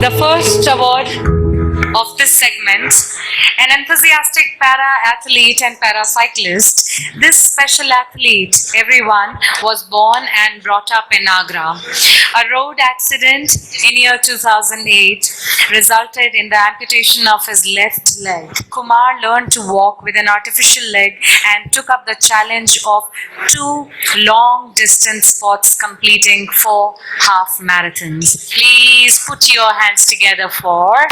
The first award of this segment, an enthusiastic para-athlete and para-cyclist. This special athlete, everyone, was born and brought up in Agra. A road accident in year 2008 resulted in the amputation of his left leg. Kumar learned to walk with an artificial leg and took up the challenge of 2 long-distance sports, completing 4 half marathons. Please put your hands together for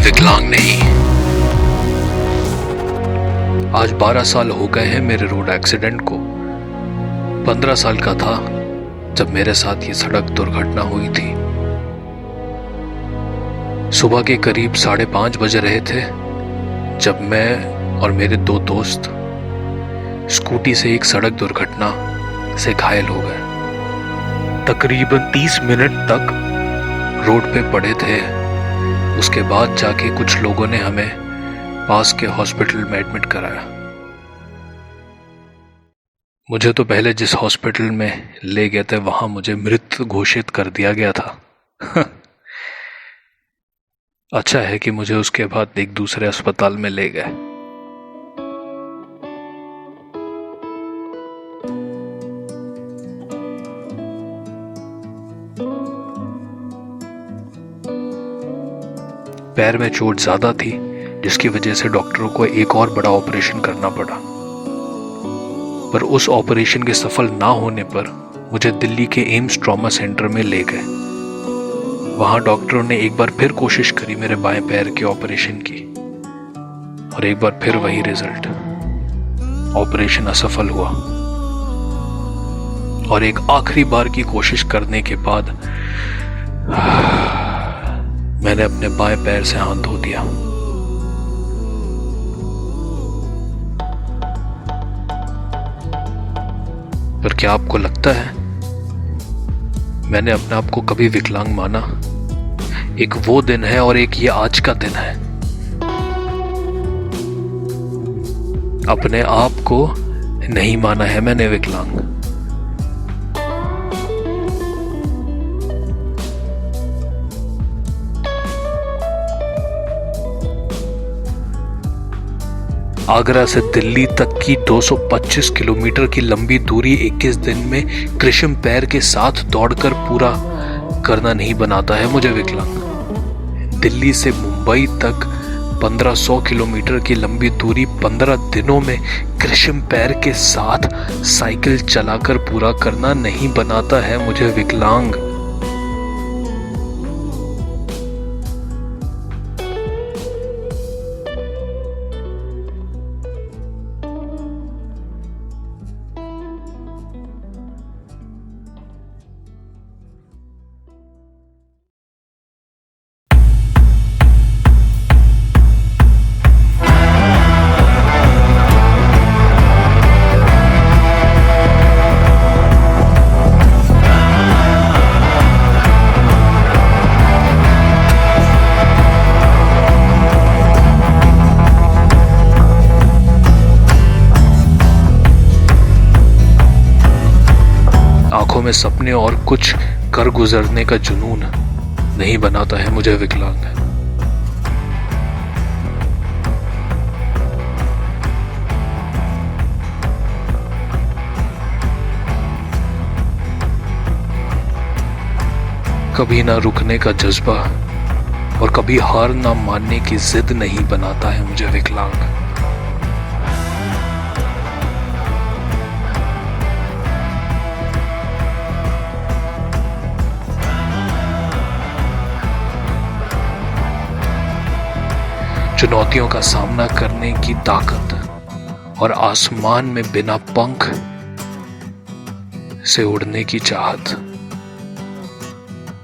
विकलांग नहीं। आज 12 साल हो गए हैं मेरे road accident को। 15 साल का था जब मेरे साथ ये सड़क दुर्घटना हुई थी। सुबह के करीब 5:30 बज रहे थे जब मैं और मेरे 2 दोस्त स्कूटी से एक सड़क दुर्घटना से घायल हो गए। तकरीबन 30 मिनट तक रोड पे पड़े थे। उसके बाद जाके कुछ लोगों ने हमें पास के हॉस्पिटल में एडमिट कराया। मुझे तो पहले जिस हॉस्पिटल में ले गए थे वहां मुझे मृत घोषित कर दिया गया था। अच्छा है कि मुझे उसके बाद एक दूसरे अस्पताल में ले गए। पैर में चोट ज्यादा थी जिसकी वजह से डॉक्टरों को एक और बड़ा ऑपरेशन करना पड़ा। पर उस ऑपरेशन के सफल ना होने पर मुझे दिल्ली के एम्स ट्रॉमा सेंटर में ले गए। वहां डॉक्टरों ने एक बार फिर कोशिश करी मेरे बाएं पैर के ऑपरेशन की और एक बार फिर वही रिजल्ट, ऑपरेशन असफल हुआ। और एक आखिरी बार की कोशिश करने के बाद मैंने अपने बाएं पैर से हाथ धो दिया। पर क्या आपको लगता है मैंने अपने आप को कभी विकलांग माना? एक वो दिन है और एक ये आज का दिन है। अपने आप को नहीं माना है मैंने विकलांग। आगरा से दिल्ली तक की 225 किलोमीटर की लंबी दूरी 21 दिन में कृष्ण पैर के साथ दौड़कर पूरा करना नहीं बनाता है मुझे विकलांग। दिल्ली से मुंबई तक 1500 किलोमीटर की लंबी दूरी 15 दिनों में कृष्ण पैर के साथ साइकिल चलाकर पूरा करना नहीं बनाता है मुझे विकलांग। आंखों में सपने और कुछ कर गुजरने का जुनून नहीं बनाता है मुझे विकलांग। कभी ना रुकने का जज्बा और कभी हार ना मानने की जिद नहीं बनाता है मुझे विकलांग। चुनौतियों का सामना करने की ताकत और आसमान में बिना पंख से उड़ने की चाहत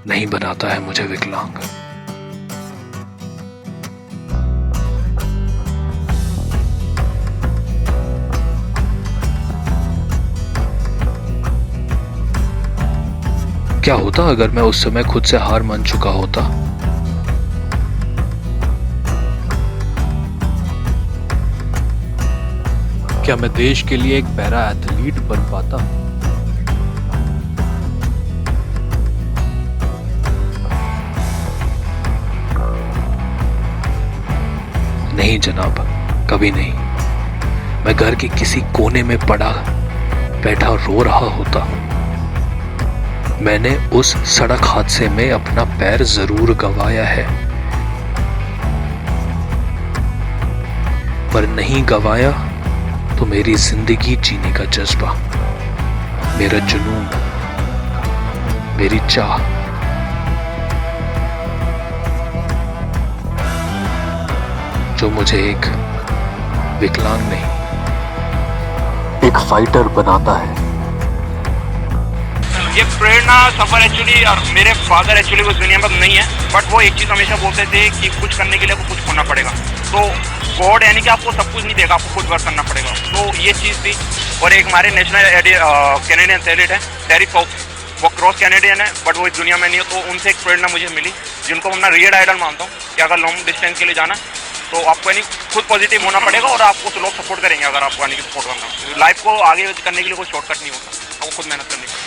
नहीं बनाता है मुझे विकलांग। क्या होता अगर मैं उस समय खुद से हार मान चुका होता? क्या मैं देश के लिए एक पैरा एथलीट बन पाता? नहीं जनाब, कभी नहीं। मैं घर के किसी कोने में पड़ा बैठा रो रहा होता। मैंने उस सड़क हादसे में अपना पैर जरूर गंवाया है, पर नहीं गंवाया तो मेरी जिंदगी जीने का जज्बा, मेरा जुनून, मेरी चाह, जो मुझे एक विकलांग नहीं, एक फाइटर बनाता है। ये प्रेरणा सफर एक्चुअली, और मेरे फादर एक्चुअली उस दुनिया में नहीं है, बट वो एक चीज़ हमेशा बोलते थे कि कुछ करने के लिए आपको कुछ खोना पड़ेगा। तो गॉड यानी कि आपको सब कुछ नहीं देगा, आपको खुद वर्क करना पड़ेगा। तो ये चीज़ थी। और एक हमारे नेशनल कैनेडियन एथलीट है टेरी फॉक्स, वो क्रॉस कैनेडियन है, बट वो इस दुनिया में नहीं है। तो उनसे एक प्रेरणा मुझे मिली, जिनको मैं अपना रियल आइडल मानता हूँ कि अगर लॉन्ग डिस्टेंस के लिए जाना तो आपको यानी खुद पॉजिटिव होना पड़ेगा, और आपको तो लोग सपोर्ट करेंगे अगर आपको यानी कि सपोर्ट करना। लाइफ को आगे करने के लिए कोई शॉर्टकट नहीं होता, आपको खुद मेहनत करनी पड़ेगी।